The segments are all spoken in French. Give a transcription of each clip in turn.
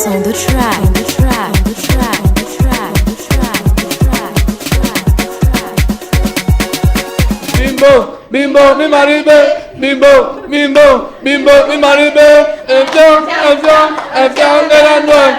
Mix on the track, on the track, on the track, on the track, on the track, on the track, on the track. Bimbo, bimbo, mi maribe, bimbo, bimbo, bimbo, mi maribe. Viens, de la noix,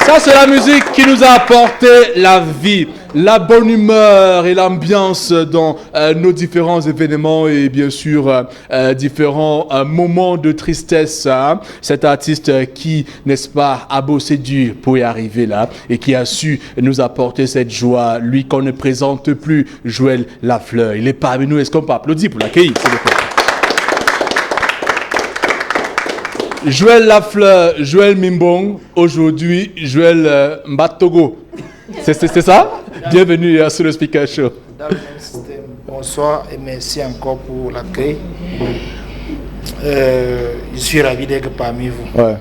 Ça c'est la musique qui nous a apporté la vie, la bonne humeur et l'ambiance dans nos différents événements et bien sûr différents moments de tristesse. Hein. Cet artiste qui, n'est-ce pas, a bossé dur pour y arriver là et qui a su nous apporter cette joie, lui qu'on ne présente plus, Joël Lafleur. Il est parmi nous, est-ce qu'on peut applaudir pour l'accueillir, s'il vous plaît? Joël Lafleur, Joël Mimbong, aujourd'hui Joël Mbatogo. C'est ça? Bienvenue sur le Speaker Show. Dans le même système. Bonsoir et merci encore pour l'accueil. Je suis ravi d'être parmi vous. Ouais.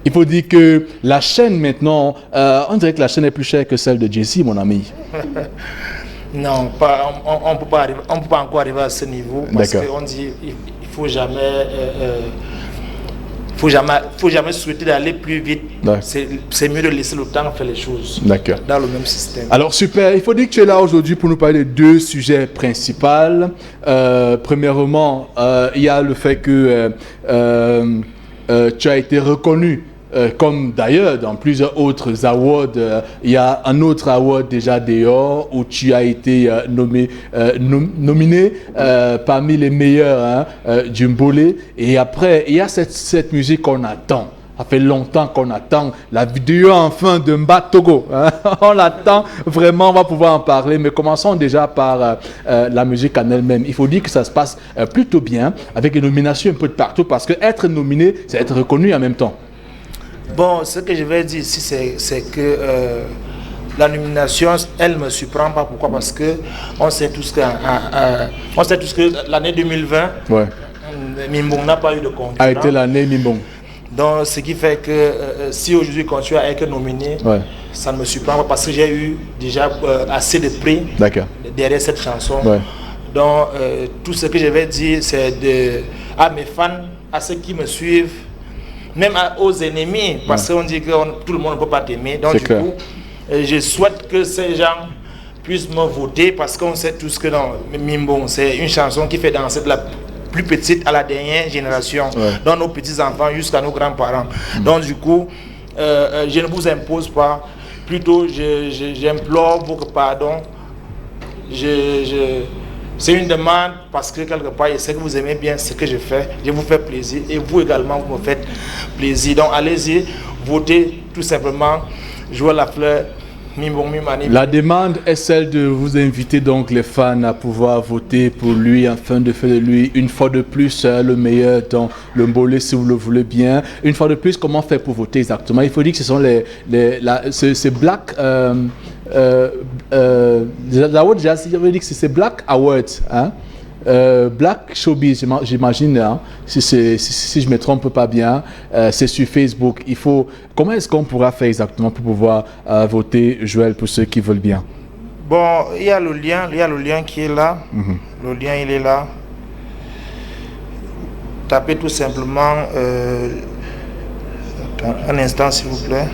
Il faut dire que la chaîne maintenant, on dirait que la chaîne est plus chère que celle de Jessie, mon ami. Non, on peut pas encore arriver à ce niveau parce qu'on dit il faut jamais. Faut jamais souhaiter d'aller plus vite. C'est mieux de laisser le temps faire les choses. D'accord. Dans le même système. Alors super, il faut dire que tu es là aujourd'hui pour nous parler de deux sujets principaux. Premièrement, il y a le fait que tu as été reconnu. Comme d'ailleurs dans plusieurs autres awards, il y a un autre award déjà dehors où tu as été nominé parmi les meilleurs du Mbolé. Et après, il y a cette musique qu'on attend. Ça fait longtemps qu'on attend la vidéo enfin de Mbatogo. On l'attend vraiment, on va pouvoir en parler. Mais commençons déjà par la musique en elle-même. Il faut dire que ça se passe plutôt bien avec des nominations un peu de partout parce que être nominé, c'est être reconnu en même temps. Bon, ce que je vais dire ici, c'est que la nomination, elle ne me surprend pas. Pourquoi? Parce que on sait tous que l'année 2020, ouais. Mimbong n'a pas eu de concurrent. A été l'année Mimbong. Donc, ce qui fait que si aujourd'hui quand tu as été nominé, ouais. Ça ne me surprend pas parce que j'ai eu déjà assez de prix derrière cette chanson. Ouais. Donc, tout ce que je vais dire, c'est à mes fans, à ceux qui me suivent, même aux ennemis, parce qu'on dit que tout le monde ne peut pas t'aimer. Donc du coup, je souhaite que ces gens puissent me voter parce qu'on sait tous que dans Mimbong, c'est une chanson qui fait danser de la plus petite à la dernière génération, dans nos petits-enfants jusqu'à nos grands-parents. Donc du coup, je ne vous impose pas, plutôt j'implore votre pardon. C'est une demande parce que quelque part, je sais que vous aimez bien ce que je fais. Je vous fais plaisir et vous également, vous me faites plaisir. Donc allez-y, votez tout simplement. Joël Lafleur, Mimbong Mimani. La demande est celle de vous inviter donc les fans à pouvoir voter pour lui afin de faire de lui une fois de plus le meilleur dans le Mbolé si vous le voulez bien. Une fois de plus, comment faire pour voter exactement? Il faut dire que ce sont ces Black... j'avais dit que c'est Black Awards, hein? Black Showbiz, j'imagine, hein? si je ne me trompe pas bien, c'est sur Facebook. Comment est-ce qu'on pourra faire exactement pour pouvoir voter, Joël, pour ceux qui veulent bien? Bon, il y a le lien qui est là. Le lien, il est là. Tapez tout simplement. Un instant, s'il vous plaît.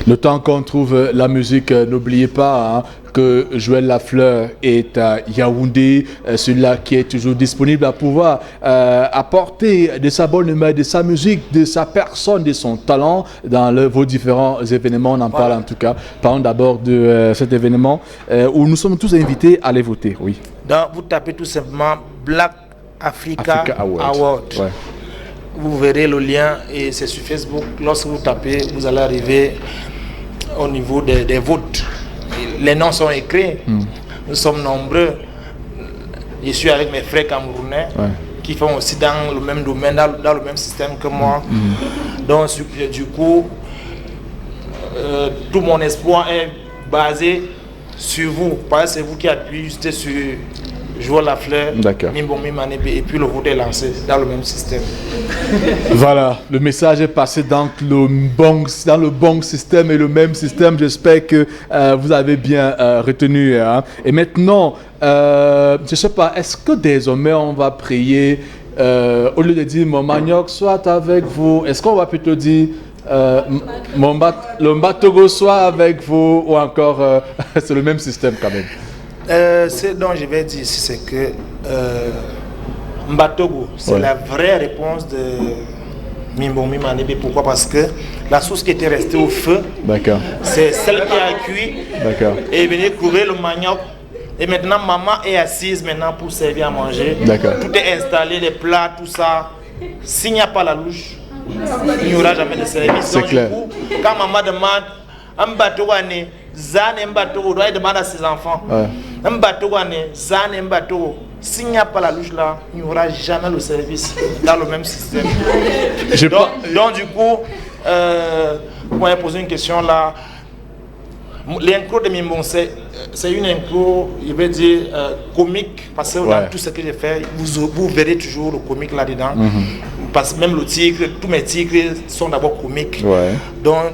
Le temps qu'on trouve la musique, n'oubliez pas que Joël Lafleur est à Yaoundé, celui-là qui est toujours disponible à pouvoir apporter de sa bonne humeur, de sa musique, de sa personne, de son talent dans vos différents événements. On en parle en tout cas. Parlons d'abord de cet événement où nous sommes tous invités à aller voter. Oui. Donc, vous tapez tout simplement Black Africa Award. Ouais. Vous verrez le lien et c'est sur Facebook. Lorsque vous tapez, vous allez arriver au niveau des votes. Les noms sont écrits. Nous sommes nombreux. Je suis avec mes frères camerounais qui font aussi dans le même domaine, dans le même système que moi. Donc du coup, tout mon espoir est basé sur vous. Parce que c'est vous qui appuyez juste sur Joua La Fleur, Mimbo Mimanebe, et puis le vote est lancé dans le même système. Voilà, le message est passé dans le bon système et le même système. J'espère que vous avez bien retenu. Hein. Et maintenant, je ne sais pas, est-ce que désormais on va prier au lieu de dire mon manioc soit avec vous, est-ce qu'on va plutôt dire le Mbatogo soit avec vous ou encore c'est le même système quand même? Ce dont je vais dire ici, c'est que Mbatogo, c'est la vraie réponse de Mimbo Mimanebe. Pourquoi? Parce que la sauce qui était restée au feu, c'est celle qui a cuit et venir couvrir le manioc. Et maintenant, maman est assise maintenant pour servir à manger. Tout est installé, les plats, tout ça. S'il n'y a pas la louche, il n'y aura jamais de service. C'est clair. Du coup, quand maman demande un bateau ane, zane un bateau, doit demander à ses enfants. Un bateau ane, zane un bateau. S'il n'y a pas la louche là, il n'y aura jamais le service dans le même système. Donc du coup, vous m'avez posé une question là. L'intro de Mimbon, c'est une intro, je vais dire, comique, parce que dans tout ce que j'ai fait, vous verrez toujours le comique là-dedans. Parce que même le titre, tous mes titres sont d'abord comiques. Donc,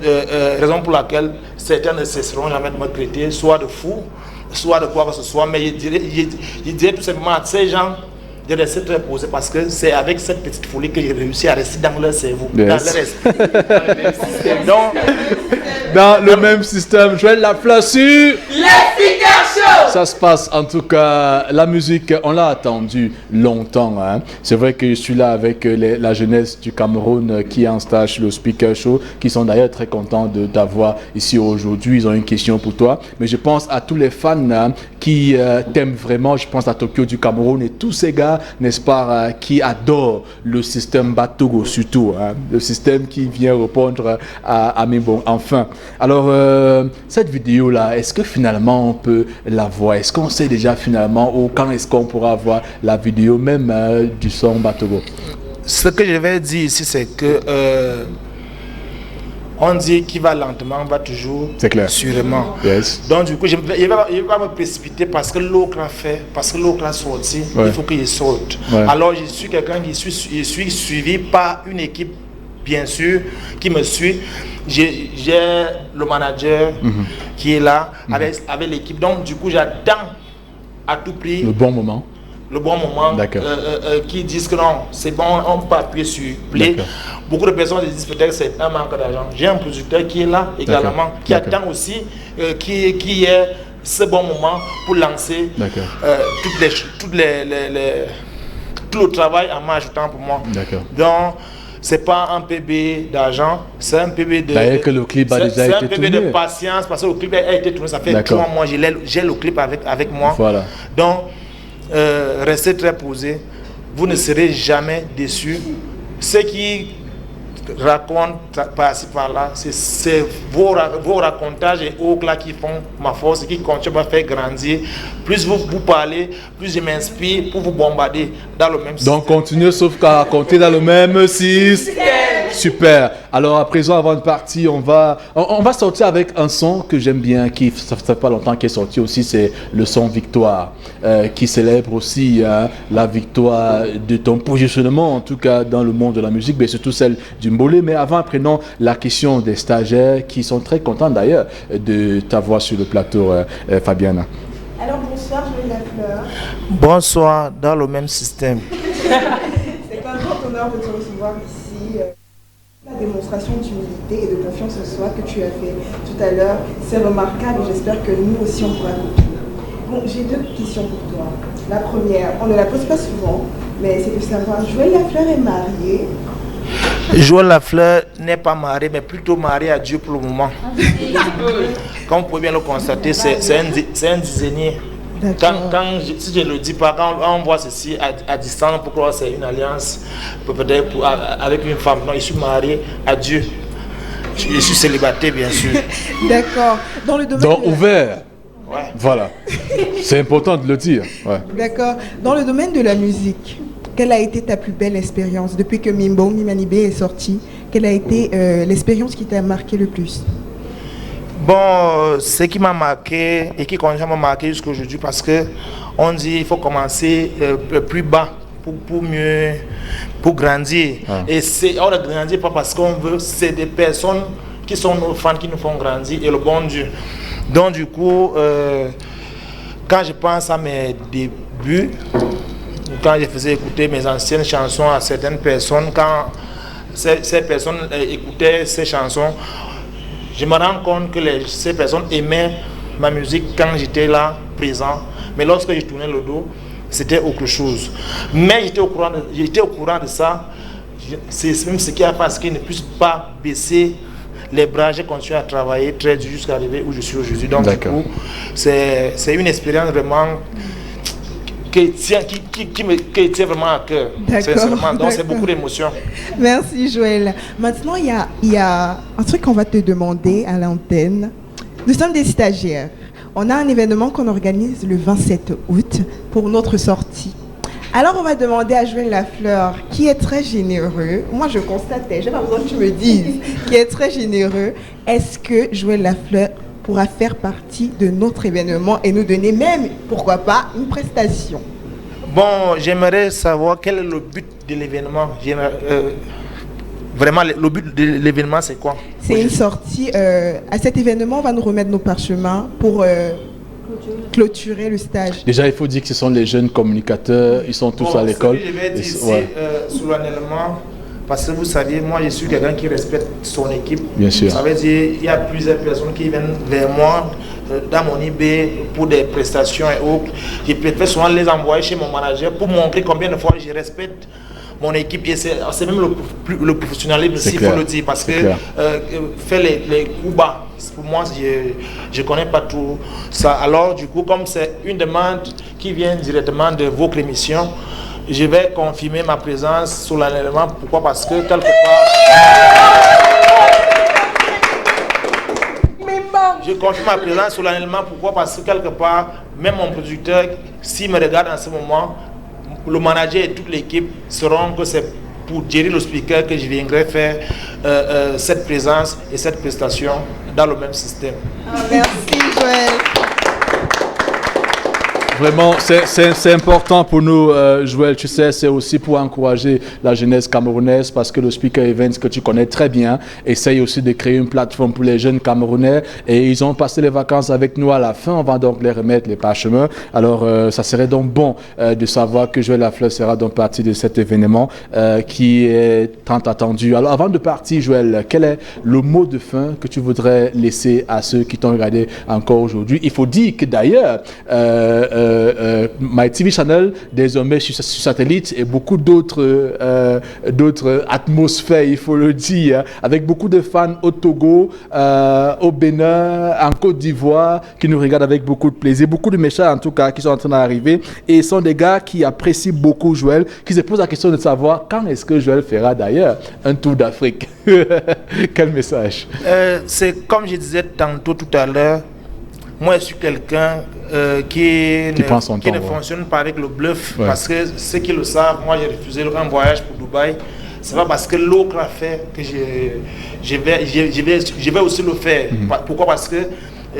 raison pour laquelle certains ne cesseront jamais de me traiter, soit de fou, soit de quoi que ce soit, mais je dirais tout simplement à ces gens de rester très posés parce que c'est avec cette petite folie que j'ai réussi à rester dans leur cerveau, dans leur esprit. Donc, dans le même système, Joël Lafleur sur l'Efficace. Ça se passe en tout cas, la musique, on l'a attendu longtemps. Hein. C'est vrai que je suis là avec la jeunesse du Cameroun qui est en stage le Speaker Show, qui sont d'ailleurs très contents de t'avoir ici aujourd'hui. Ils ont une question pour toi. Mais je pense à tous les fans qui t'aiment vraiment. Je pense à Tokyo du Cameroun et tous ces gars, n'est-ce pas, qui adorent le système Batogo surtout. Hein, le système qui vient répondre à Mimbo. Enfin, alors, cette vidéo-là, est-ce que finalement on peut la voir? Est-ce qu'on sait déjà finalement ou quand est-ce qu'on pourra voir la vidéo même du son Batogo? Ce que je vais dire ici, c'est que on dit qu'il va lentement, va toujours sûrement. Donc du coup, je vais pas me précipiter parce que l'autre a fait, parce que l'autre a sorti, il faut qu'il sorte. Alors je suis quelqu'un qui suis suivi par une équipe, bien sûr, qui me suit. J'ai le manager qui est là avec l'équipe. Donc du coup, j'attends à tout prix le bon moment. Qui disent que non, c'est bon, on peut appuyer sur play. Beaucoup de personnes disent peut-être que c'est un manque d'argent. J'ai un producteur qui est là également, qui attend aussi qui est ce bon moment pour lancer tout le travail en m'ajoutant pour moi. Donc, c'est pas un PB d'argent, c'est un PB de. D'ailleurs que le clip a déjà été tourné. C'est un PB de patience parce que le clip a été tourné, ça fait 3 mois, j'ai le clip avec moi. Voilà. Donc, restez très posés, vous ne serez jamais déçus. Ceux qui racontent par-ci par-là, c'est vos racontages et autres là qui font ma force et qui continuent à faire grandir. Plus vous parlez, plus je m'inspire pour vous bombarder dans le même système. Donc continuez sauf qu'à raconter dans le même système. Super. Alors à présent, avant de partir, on va sortir avec un son que j'aime bien, qui ça fait pas longtemps qu'il est sorti aussi, c'est le son Victoire, qui célèbre aussi la victoire de ton positionnement, en tout cas dans le monde de la musique, mais surtout celle du Mbolé. Mais avant, prenons la question des stagiaires qui sont très contents d'ailleurs de t'avoir sur le plateau, Fabiana. Alors bonsoir, Joël Lafleur. Bonsoir, dans le même système. C'est un grand honneur de te recevoir ici. La démonstration d'humilité et de confiance en soi que tu as fait tout à l'heure, c'est remarquable. J'espère que nous aussi on pourra copier. Bon, j'ai 2 questions pour toi. La première, on ne la pose pas souvent, mais c'est de savoir, Joël Lafleur est marié. Joël Lafleur n'est pas marié, mais plutôt marié à Dieu pour le moment. Comme vous pouvez bien le constater, c'est un dizainier. Si je ne le dis pas, quand on voit ceci à distance, pour croire que c'est une alliance, peut-être avec une femme. Non, je suis marié à Dieu. Je suis célibataire, bien sûr. D'accord. Dans le domaine donc ouvert. Voilà. C'est important de le dire. D'accord. Dans le domaine de la musique, quelle a été ta plus belle expérience depuis que Mimbo Mimanebe est sorti? Quelle a été l'expérience qui t'a marqué le plus? Bon, ce qui m'a marqué et qui continue à me marquer jusqu'à aujourd'hui, parce que on dit qu'il faut commencer plus bas pour grandir. Et on ne grandit pas parce qu'on veut, c'est des personnes qui sont nos fans qui nous font grandir et le bon Dieu. Donc du coup, quand je pense à mes débuts, quand je faisais écouter mes anciennes chansons à certaines personnes, quand ces personnes écoutaient ces chansons, je me rends compte que ces personnes aimaient ma musique quand j'étais là, présent. Mais lorsque je tournais le dos, c'était autre chose. Mais j'étais au courant de ça. C'est même ce qui a fait à ce qu'ils ne puissent pas baisser les bras. J'ai continué à travailler très dur jusqu'à arriver où je suis aujourd'hui. Donc du coup, c'est une expérience vraiment qui tient vraiment à cœur. Donc c'est beaucoup d'émotions. Merci Joël. Maintenant, il y a un truc qu'on va te demander à l'antenne. Nous sommes des stagiaires. On a un événement qu'on organise le 27 août pour notre sortie. Alors on va demander à Joël Lafleur, qui est très généreux. Moi je constatais, j'ai pas besoin que tu me dises, qui est très généreux. Est-ce que Joël Lafleur pourra faire partie de notre événement et nous donner même, pourquoi pas, une prestation? Bon, j'aimerais savoir quel est le but de l'événement. Vraiment, le but de l'événement, c'est quoi? C'est une sortie. À cet événement, on va nous remettre nos parchemins pour clôturer le stage. Déjà, il faut dire que ce sont les jeunes communicateurs, ils sont tous à l'école. Je vais dire ici, solennellement, parce que vous savez, moi, je suis quelqu'un qui respecte son équipe. Bien sûr. Ça veut dire qu'il y a plusieurs personnes qui viennent vers moi dans mon IB pour des prestations et autres. Je préfère souvent les envoyer chez mon manager pour montrer combien de fois je respecte mon équipe. Et c'est même le professionnalisme, s'il faut le dire, parce que faire les coups bas, pour moi, je ne connais pas tout ça. Alors, du coup, comme c'est une demande qui vient directement de votre émission, je vais confirmer ma présence solennellement. Pourquoi? Parce que quelque part, je confirme ma présence solennellement. Pourquoi? Parce que quelque part, même mon producteur, s'il me regarde en ce moment, le manager et toute l'équipe sauront que c'est pour Jerry le speaker que je viendrai faire cette présence et cette prestation dans le même système. Merci Joël. Vraiment, c'est important pour nous, Joël, tu sais, c'est aussi pour encourager la jeunesse camerounaise, parce que le Speaker Events que tu connais très bien essaye aussi de créer une plateforme pour les jeunes Camerounais, et ils ont passé les vacances avec nous à la fin. On va donc les remettre les parchemins. Alors ça serait donc bon de savoir que Joël Lafleur sera donc partie de cet événement qui est tant attendu. Alors avant de partir, Joël, quel est le mot de fin que tu voudrais laisser à ceux qui t'ont regardé encore aujourd'hui? Il faut dire que d'ailleurs MyTV Channel, désormais sur satellite, et beaucoup d'autres atmosphères, il faut le dire, avec beaucoup de fans au Togo, au Bénin, en Côte d'Ivoire, qui nous regardent avec beaucoup de plaisir. Beaucoup de méchants, en tout cas, qui sont en train d'arriver, et sont des gars qui apprécient beaucoup Joël, qui se posent la question de savoir quand est-ce que Joël fera d'ailleurs un tour d'Afrique. Quel message? C'est comme je disais tantôt tout à l'heure, moi je suis quelqu'un qui ne fonctionne pas avec le bluff, parce que ceux qui le savent, moi j'ai refusé un voyage pour Dubaï. C'est pas parce que l'autre a fait que je vais aussi le faire. Pourquoi? Parce que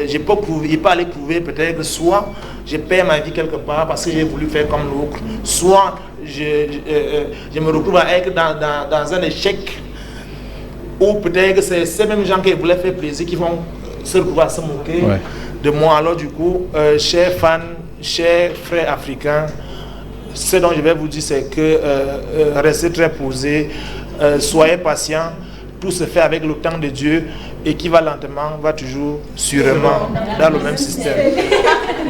je peux pas aller prouver, peut-être que soit je perds ma vie quelque part parce que j'ai voulu faire comme l'autre, soit je me retrouve à être dans un échec où peut-être que c'est ces mêmes gens qui voulaient faire plaisir qui vont se retrouver à se moquer de moi. Alors du coup, chers fans, chers frères africains, ce dont je vais vous dire, c'est que restez très posés, soyez patients, tout se fait avec le temps de Dieu, et qui va lentement, va toujours sûrement dans le même système.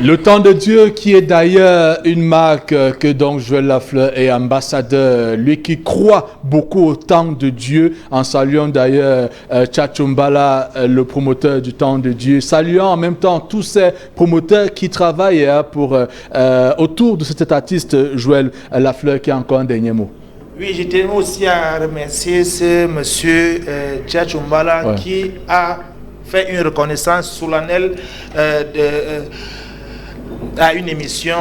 Le temps de Dieu, qui est d'ailleurs une marque que donc Joël Lafleur est ambassadeur, lui qui croit beaucoup au temps de Dieu, en saluant d'ailleurs Tchatchumbala, le promoteur du temps de Dieu, saluant en même temps tous ces promoteurs qui travaillent autour de cet artiste Joël Lafleur, qui a encore un dernier mot. Oui, je tiens aussi à remercier ce monsieur Tchatchumbala qui a fait une reconnaissance solennelle à une émission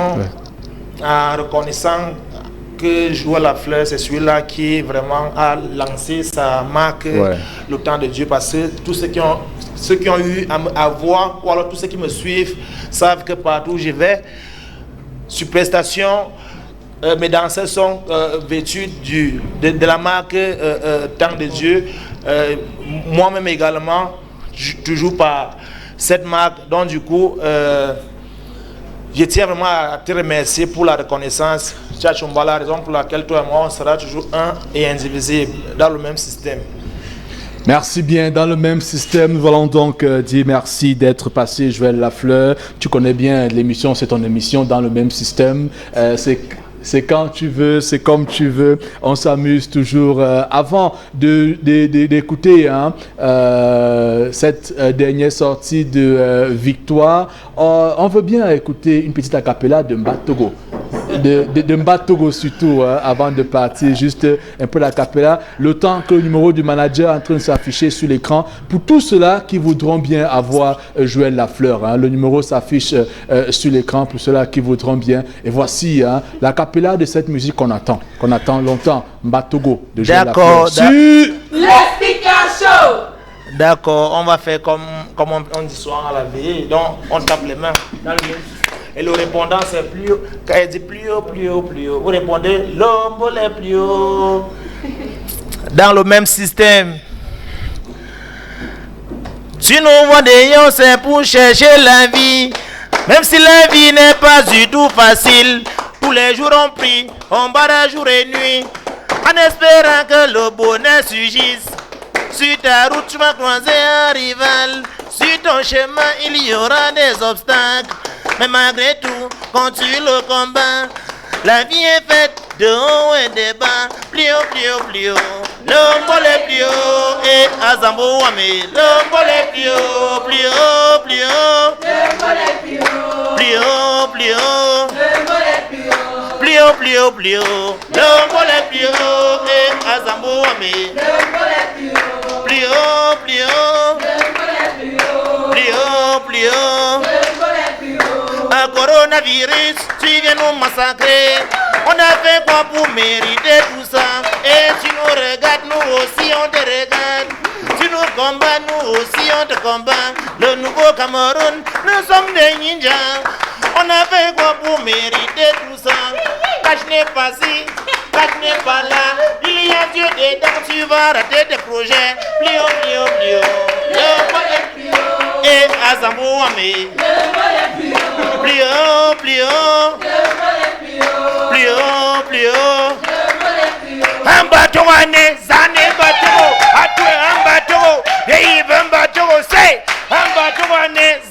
en reconnaissant que Joël Lafleur, c'est celui-là qui vraiment a lancé sa marque Le Temps de Dieu, parce que tous ceux qui ont eu à voir, ou alors tous ceux qui me suivent, savent que partout où je vais, Superstation, mes danseurs sont vêtus de la marque Temps de Dieu. Moi-même également, toujours par cette marque. Donc du coup, je tiens vraiment à te remercier pour la reconnaissance. Tchachumba, la raison pour laquelle toi et moi, on sera toujours un et indivisible dans le même système. Merci bien. Dans le même système, nous allons donc dire merci d'être passé, Joël Lafleur. Tu connais bien l'émission, c'est ton émission dans le même système. C'est quand tu veux, c'est comme tu veux. On s'amuse toujours. Avant d'écouter cette dernière sortie de Victoire, on veut bien écouter une petite acapella de Mbatogo. De Mbatogo surtout, avant de partir, juste un peu l'acapella. Le temps que le numéro du manager est en train de s'afficher sur l'écran. Pour tous ceux-là qui voudront bien avoir Joël Lafleur, le numéro s'affiche sur l'écran pour ceux-là qui voudront bien. Et voici l'acapella de cette musique qu'on attend longtemps. Mbatogo de Joël Lafleur. L'explication. D'accord, on va faire comme on dit souvent à la veille. Donc on tape les mains dans le même. Et le répondant c'est plus haut. Quand il dit plus haut, plus haut, plus haut, vous répondez l'homme est plus haut. Dans le même système. Si nous voyons, c'est pour chercher la vie. Même si la vie n'est pas du tout facile. Tous les jours on prie, on barre jour et nuit. En espérant que le bonheur surgisse. Sur ta route tu vas croiser un rival. Sur ton chemin il y aura des obstacles. Mais malgré tout, continue le combat. La vie est faite de haut et de bas. Plus haut, plus haut, plus haut. L'homme est plus haut. Et Azambo Wame. L'homme est plus haut, plus haut, plus haut. L'homme est plus haut. Plus haut, plus haut. L'homme est plus haut. Plus haut, plus haut, plus haut. L'homme est plus haut. Et Azambo Wame. L'homme est plus haut. Plus haut, plus haut. L'homme est plus haut. Plus haut, plus haut. Un coronavirus, tu viens nous massacrer. On a fait quoi pour mériter tout ça? Et tu nous regardes, nous aussi on te regarde. Tu nous combats, nous aussi on te combat. Le nouveau Cameroun, nous sommes des ninjas. On a fait quoi pour mériter tout ça? Cache n'est pas ci, cache n'est pas là. Il y a Dieu dedans, tu vas rater tes projets. Plus haut, plus haut, plus haut. Le bol est plus haut. Et Azambo Wame. Le bol est plus haut. Plus haut, plus haut. Le bol est plus haut. Plus haut, plus haut. Le bol est plus haut. Un bateau zane bateau. Atoué un bateau. Et il veut un bateau, c'est. Un bateau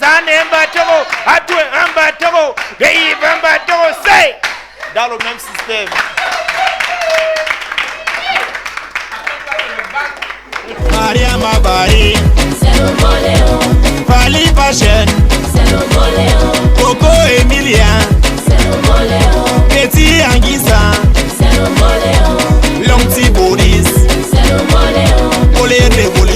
zane bateau. Atoué un bateau. Et il veut un bateau, c'est. Dans le même système. Maria Mabaye, C'est le Moléon, Fali Fashion, c'est le Moléon, Coco Emilien, c'est le Moléon, Petit Anguissa, c'est le Moléon, Longti Boris, c'est le Moléon, Olé Révolution.